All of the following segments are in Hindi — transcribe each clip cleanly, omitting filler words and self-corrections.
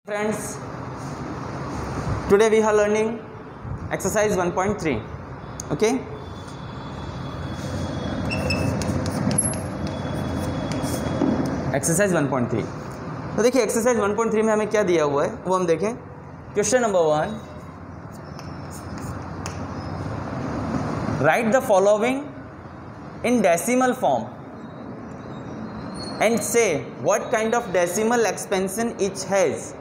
Friends, today we are learning exercise 1.3. Okay, exercise 1.3. तो देखिए exercise 1.3 में हमें क्या दिया हुआ है वो हम देखें. Question number 1, write the following in decimal form and say what kind of decimal expansion each has.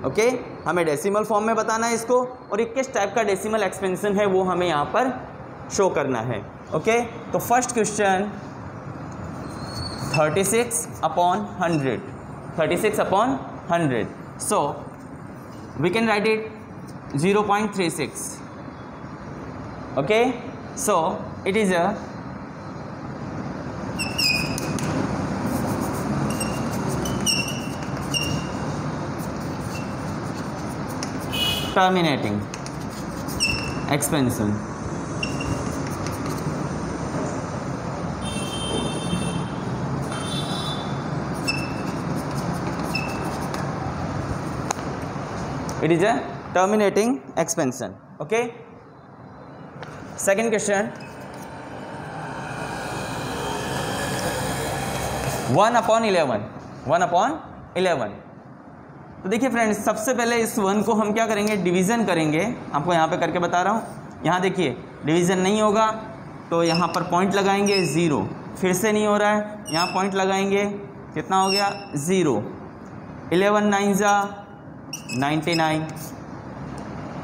Okay हमें डेसिमल फॉर्म में बताना है इसको, और ये किस टाइप का डेसिमल एक्सपेंशन है वो हमें यहाँ पर शो करना है. ओके तो first question 36/100. 36/100. So we can write it 0.36. Okay so it is a terminating expansion. It is a terminating expansion. Okay. Second question, 1/11. 1/11. तो देखिए फ्रेंड्स, सबसे पहले इस 1 को हम क्या करेंगे, डिवीज़न करेंगे. आपको यहाँ पे करके बता रहा हूँ. यहाँ देखिए डिवीज़न नहीं होगा तो यहाँ पर पॉइंट लगाएंगे 0. फिर से नहीं हो रहा है, यहाँ पॉइंट लगाएंगे, कितना हो गया 0. 11 9 जा 99.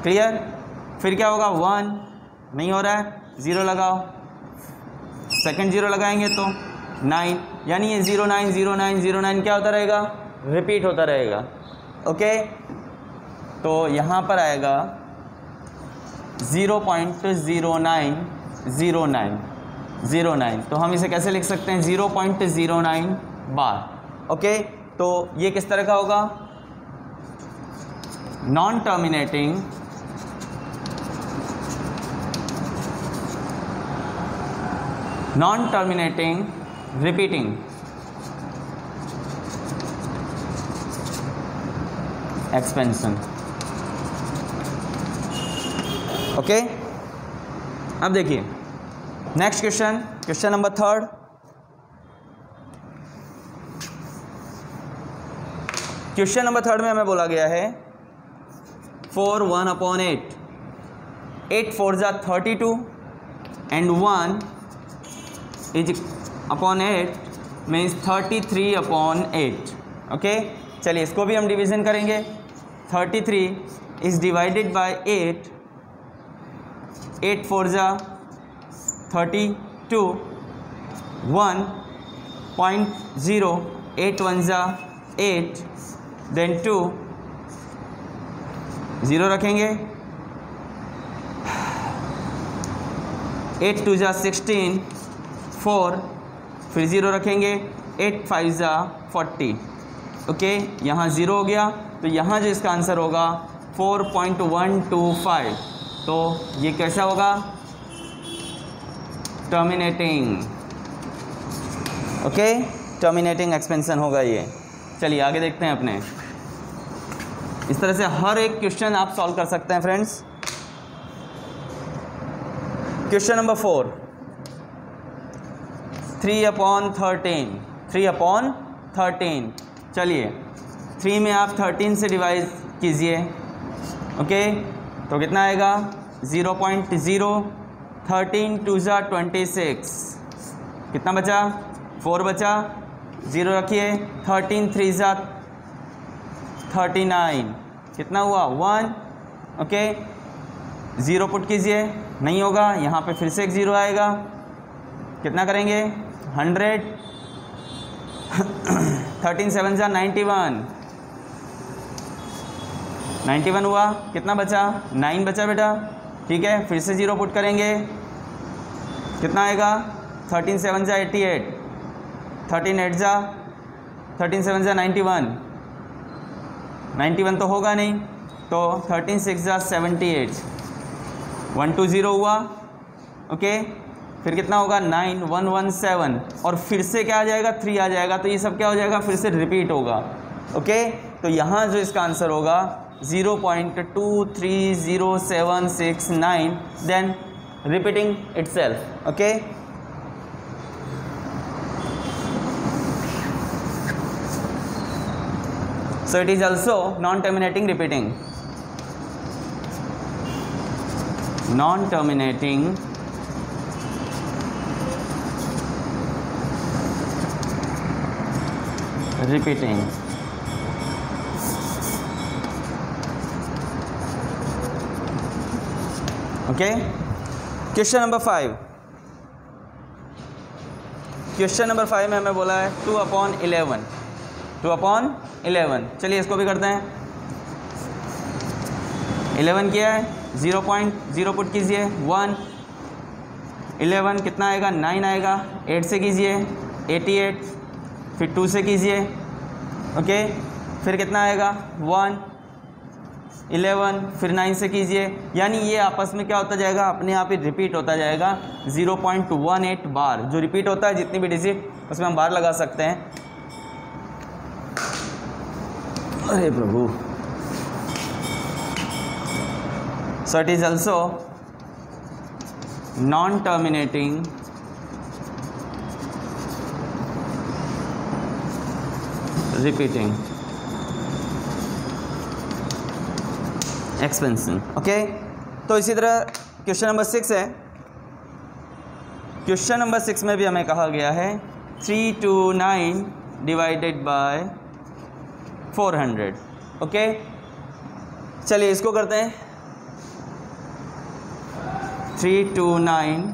क्लियर. फिर क्या होगा 1 नहीं हो रहा है, 0 लगाओ, सेकंड 0 लगाएंगे तो 9, यानी ये 0 9 0 9 0 9 क्या होता रहेगा, रिपीट होता रहेगा. ओके तो यहाँ पर आएगा 0.0909. तो हम इसे कैसे लिख सकते हैं, 0.09 बार. ओके तो ये किस तरह का होगा, non terminating repeating expansion. Okay अब देखिए next question, question number 3. Question number 3 में हमें बोला गया है 4 1/8. 8 4 जा 32 and 1 is upon 8 means 33/8. Okay चलिए इसको भी हम डिवीज़न करेंगे. 33 इज़ डिवाइडेड बाय 8. 8 4 जा 32, 1.0, 8 1 जा 8, देन 2, 0 रखेंगे, 8 2 जा 16, 4, फिर 0 रखेंगे, 8 5 जा 40. ओके यहाँ 0 हो गया, तो यहाँ जो इसका आंसर होगा 4.125. तो ये कैसा होगा, टर्मिनेटिंग. ओके टर्मिनेटिंग एक्सपेंशन होगा ये. चलिए आगे देखते हैं अपने. इस तरह से हर एक क्वेश्चन आप सॉल्व कर सकते हैं फ्रेंड्स. Question number 4, 3/13. 3/13. चलिए 3 में आप 13 से डिवाइड कीजिए. ओके तो कितना आएगा, 0.0. 13 2 जा 26, कितना बचा, 4 बचा, 0 रखिए. 13 3 जा 39, कितना हुआ 1. ओके 0 पुट कीजिए, नहीं होगा, यहाँ पे फिर से एक 0 आएगा, कितना करेंगे 100. 13 7 जा 91 हुआ, कितना बचा 9 बचा बेटा. ठीक है फिर से 0 पुट करेंगे, कितना आएगा 13 7 जा 88, 13 8 जा 13 7 जा 91 तो होगा नहीं, तो 13 6 जा 78, 120 हुआ. ओके फिर कितना होगा 9117 और फिर से क्या आ जाएगा 3 आ जाएगा, तो ये सब क्या हो जाएगा फिर से रिपीट होगा। ओके तो यहाँ जो इसका आंसर होगा 0.230769, then repeating itself. Okay, so it is also non-terminating repeating. Non-terminating repeating. Okay, question number 5. Question number 5 में हमें बोला है 2/11. 2/11. चलिए इसको भी करते हैं. 11 किया है, 0.0 पुट कीजिए, 1. 11 कितना आएगा, 9 आएगा. 8 से कीजिए 88, फिर 2 से कीजिए. ओके, फिर कितना आएगा 1, 11, फिर 9 से कीजिए. यानी ये आपस में क्या होता जाएगा, अपने आप ही रिपीट होता जाएगा. 0.18 बार जो रिपीट होता है, जितनी भी डिजिट उसमें हम बार लगा सकते हैं. अरे प्रभु. So it is also non-terminating repeating expansion. Okay, तो इसी तरह क्वेश्चन नंबर 6 है. क्वेश्चन नंबर 6 में भी हमें कहा गया है 329 डिवाइडेड बाय 400. ओके, चलिए इसको करते हैं. 329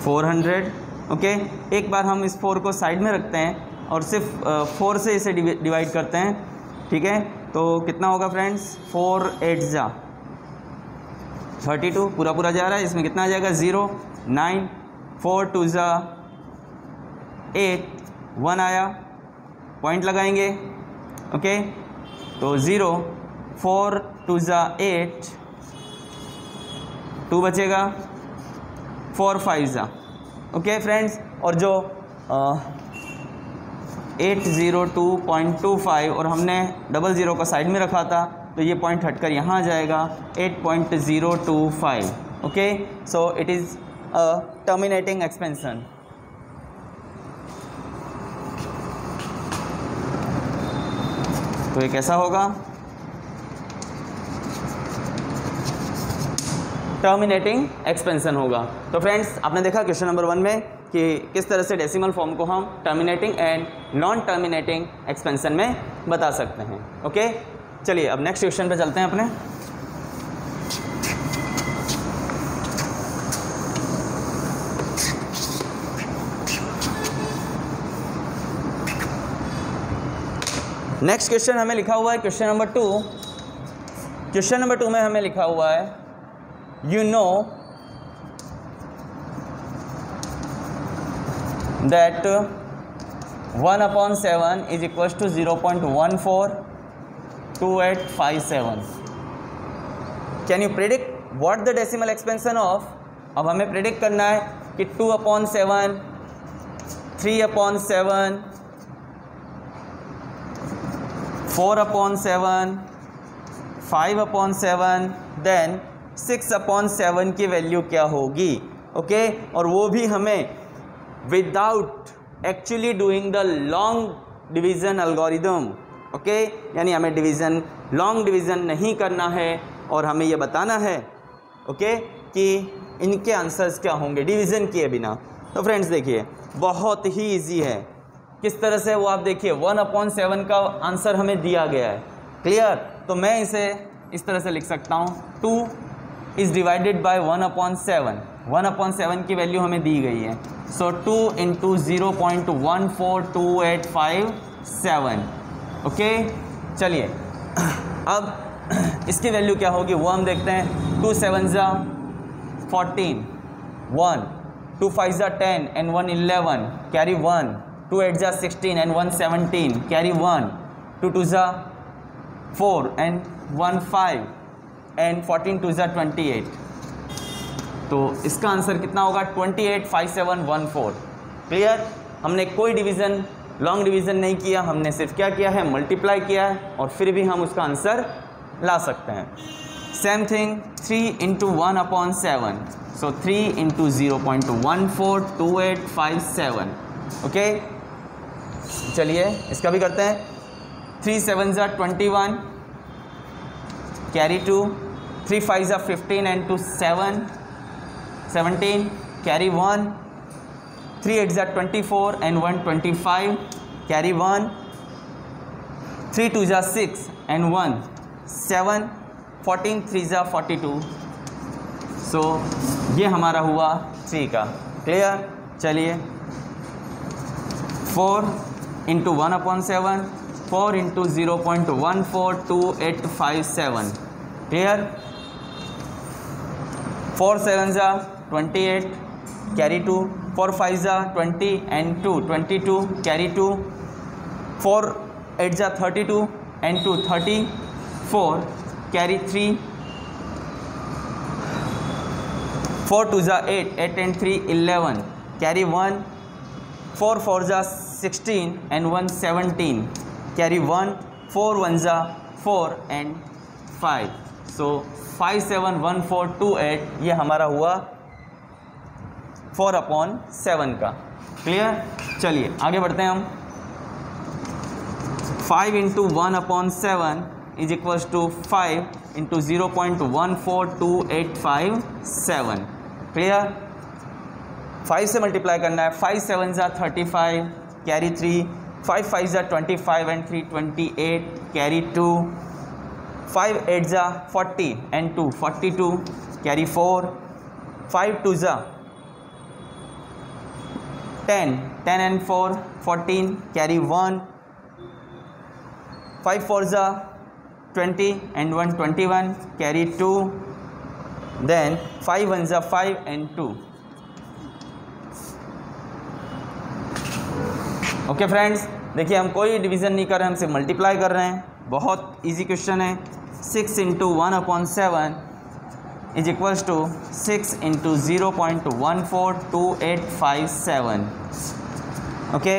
400. ओके, एक बार हम इस 4 को साइड में रखते हैं और सिर्फ 4 से इसे डिवाइड करते हैं. ठीक है, तो कितना होगा फ्रेंड्स, 4 8 जा 32, पूरा पूरा जा रहा है. इसमें कितना आ जाएगा 0, 9, 4 2 जा 8, 1 आया, पॉइंट लगाएंगे. ओके, तो 0, 4 2 जा 8, 2 बचेगा, 4 5 जा. ओके फ्रेंड्स, और जो 802.25 और हमने 00 को साइड में रखा था, तो ये पॉइंट हटकर यहाँ आ जाएगा 8.025. Okay, so it is a terminating expansion. तो ये कैसा होगा, टर्मिनेटिंग एक्सपेंशन होगा. तो फ्रेंड्स, आपने देखा क्वेश्चन नंबर 1 में कि किस तरह से डेसिमल फॉर्म को हम terminating and non terminating expansion में बता सकते हैं. ओके, चलिए अब नेक्स्ट क्वेश्चन पे चलते हैं अपने. नेक्स्ट क्वेश्चन हमें लिखा हुआ है क्वेश्चन नंबर 2. क्वेश्चन नंबर 2 में हमें लिखा हुआ है you know that 1/7 is equals to 0.142857. Can you predict what the decimal expansion of? अब हमें प्रेडिक्ट करना है कि 2/7, 3/7, 4/7, 5/7, देन 6/7 की वैल्यू क्या होगी. ओके, और वो भी हमें without actually doing the long division algorithm. Okay, यानी हमें डिवीज़न लॉन्ग डिवीज़न नहीं करना है और हमें ये बताना है ओके कि इनके आंसर्स क्या होंगे डिवीज़न किए बिना. तो फ्रेंड्स देखिए, बहुत ही इजी है. किस तरह से वो आप देखिए, 1/7 का आंसर हमें दिया गया है. क्लियर, तो मैं इसे इस तरह से लिख सकता हूँ, 2 इज़ डिवाइडेड बाय 1/7. 1/7 की वैल्यू हमें दी गई है. सो 2 इंटू 0.142857. ओके, चलिए अब इसकी वैल्यू क्या होगी वो हम देखते हैं. 2 7 जा 14, 1, 2 5 जा 10 एंड 1 11, कैरी 1, 2 8 जा 16 एंड 1 17, कैरी 1, 2 2 जा 4 एंड 1 5 एंड 14 2 जा 28. तो इसका आंसर कितना होगा 285714. क्लियर, हमने कोई डिवीज़न लॉन्ग डिवीज़न नहीं किया, हमने सिर्फ क्या किया है, मल्टीप्लाई किया है, और फिर भी हम उसका आंसर ला सकते हैं। सेम थिंग 3 इंटू 1/7, सो 3 इंटू 0.142857। ओके, चलिए इसका भी करते हैं। 3 7 ज़ा 21, कैरी 2, 3 5 ज़ा 15 and 2 7, 17, कैरी 1, 3 8 ज़ा 24 and 1 25, कैरी 1, 3 2 ज़ा 6 and 1 7, 14 3 ज़ा 42। सो ये हमारा हुआ 3 का। क्लियर? चलिए 4 इंटू 1/7, 4 इंटू 0.142857। क्लियर? 4 7 ज़ा 28, कैरी 2, 4 5 ज़ा 20 and 2 22, कैरी 2, 4 8 ज़ा 32 and 2 34, कैरी 3, 4 2 ज़ा 8, 8 and 3 11, कैरी 1, 4 4 ज़ा 16 and 1 17, कैरी 1, 4 1 ज़ा 4 and 5। सो 571428 ये हमारा हुआ 4/7 का। क्लियर? चलिए आगे बढ़ते हैं हम। 5 into 1/7 is equals to 5 into 0.142857। Clear? 5 से मल्टीप्लाई करना है। 5 7 ज़ा 35, कैरी 3, 5 5 ज़ा 25 and 3 28, कैरी 2, 5 8 ज़ा 40 and 2 42, कैरी 4, 5 2 ज़ा 10 10 and 4 14, कैरी 1, 5 4 ज़ा 20 and 1 21, कैरी 2, then 5 1 ज़ा 5 and 2। ओके फ्रेंड्स, देखिए हम कोई डिवीज़न नहीं कर रहे हैं, हम सिर्फ मल्टीप्लाई कर रहे हैं। बहुत इजी क्वेश्चन है। 6 into 1/7 is equals to 6 into 0.142857। Okay,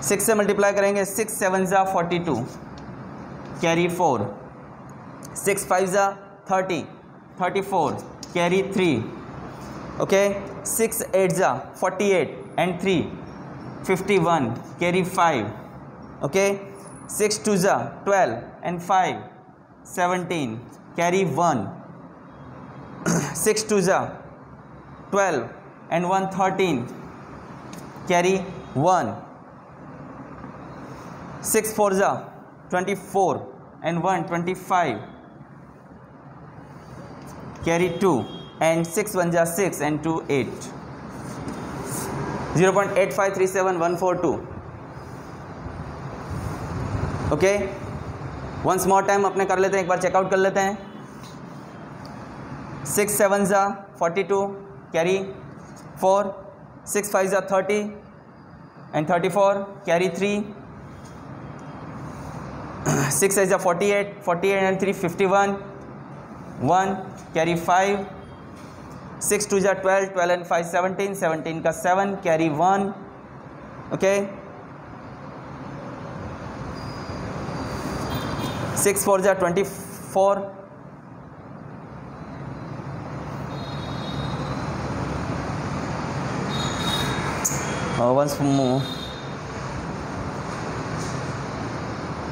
6 से मल्टीप्लाई करेंगे। 6 7 ज़ा 42, कैरी 4, 6 5 ज़ा 30 34, कैरी 3। ओके, 6 8 ज़ा 48 and 3 51, कैरी 5। ओके, 6 2 ज़ा 12 and 5 17, कैरी 1। 6 2 ज़ा 12 and 1 13, कैरी 1। 6 4 ज़ा 24 and 1 25, कैरी 2, and 6 1 ज़ा 6 and 2 8, 0.8537142। Okay, once more time अपने कर लेते हैं, एक बार चेकआउट कर लेते हैं। 6 7 ज़ा 42, कैरी 4, 6 5 ज़ा 30 and 34, कैरी 3, 6 8 ज़ा 48 48 and 3 51, 1, कैरी 5, 6 2 ज़ा 12 12 and 5 17 17 का 7, कैरी 1। ओके, 6 4 ज़ा 24, once more